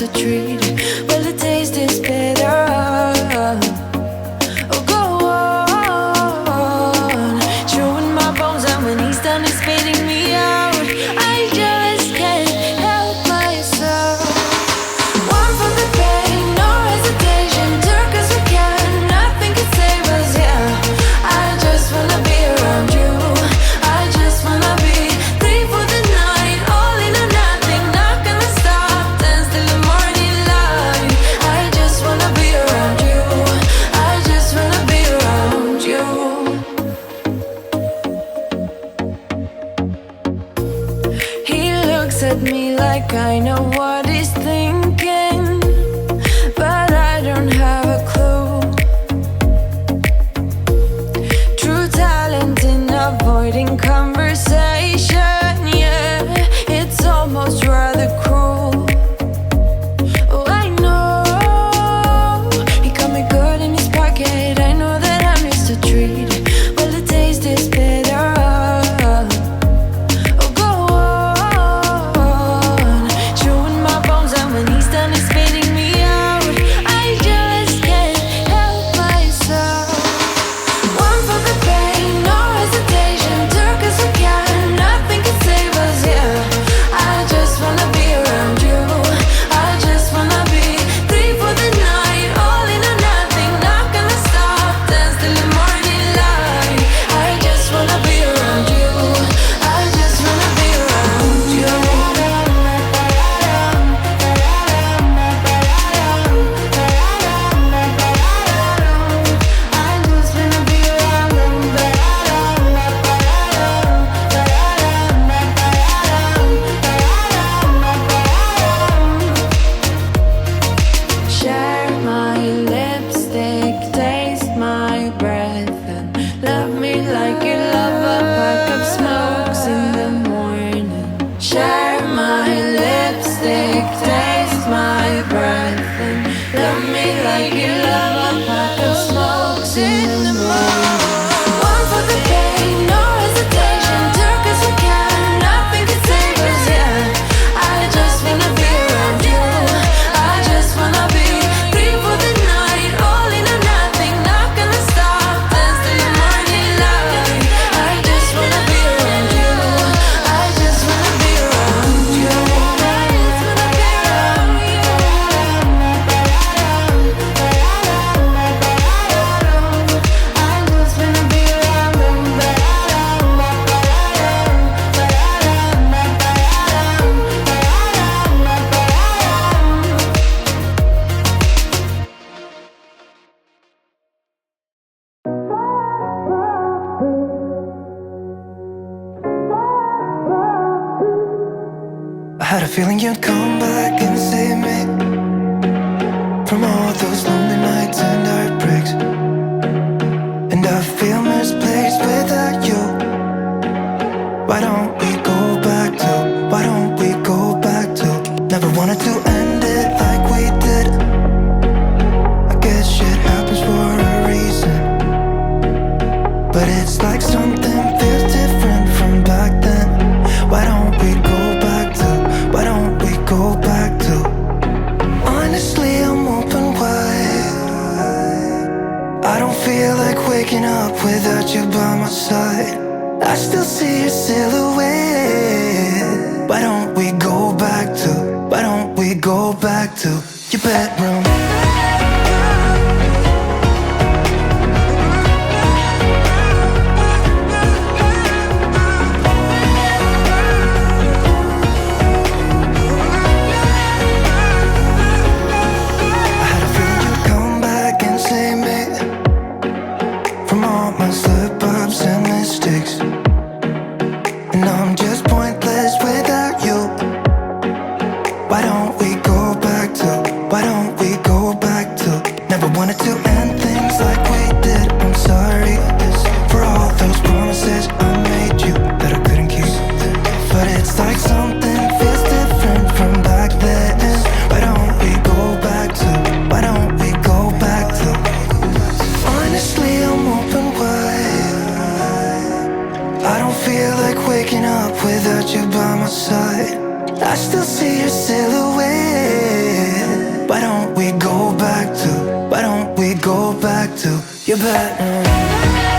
to treat it. Well, the taste is bitter. Oh, go on, chewing my bones out when he's done is spitting me out. I just can't help myself. One for the pain, no hesitation. Took us we can, nothing can save us, yeah. I just wanna be around you. I just wanna be free for the night. All in or nothing, not gonna stop. Dance till the morning light. I just wanna be around you. I just wanna be around you. He looks at me like I know what he's thinking, but I don't have a clue. True talent in avoiding conversation, yeah, it's almost rather cruel. Oh, I know he got me good in his pocket. I know that I'm used to treat it. Well, the taste is bitter. Oh, go on, chewing my bones out when he's done is spitting me out. I just can't help myself. One for the pain, no hesitation. Took us we can, nothing can save us, yeah. I just wanna be around you. I just wanna be free for the night. All in or nothing, not gonna stop. Dance till the morning light. I just wanna be around you. I just wanna be around you. Share my lipstick, taste my breath, and love me like you love a pack of smokes in the morning. Share my lipstick, taste my breath, and love me like you love a pack of smokes in the morning. One for the pain, no hesitation. Took us we can, nothing can save us, yeah. I just wanna be around you. I just wanna be free for the night. All in or nothing, not gonna stop. Dance till the morning light. I just wanna be around you. I just wanna be around you. I just wanna be around you. I just wanna be around you. I had a feeling you'd come back and save me from all those lonely nights and heartbreaks. And I feel misplaced without you. Why don't we go back to, why don't we go back to? Never wanted to end it like we did. I guess shit happens for a reason, but it's like something feels different from back then. Why don't we go back to, why don't we go back to? Honestly, I'm open wide. I don't feel like waking up without you by my side. I still see your silhouette. Why don't we go back to, why don't we go back to your bedroom? I had a feeling you'd come back and save me from all my slip-ups and mistakes. And I'm just pointless without you. Why don't we go back to, why don't we go back to? Never wanted to end things like we did. I'm sorry for all those promises I made you that I couldn't keep. But it's like something feels different from back then. Why don't we go back to, why don't we go back to? Honestly, I'm open wide. I don't feel like waking up without you by my side. I still see your silhouette. do you better?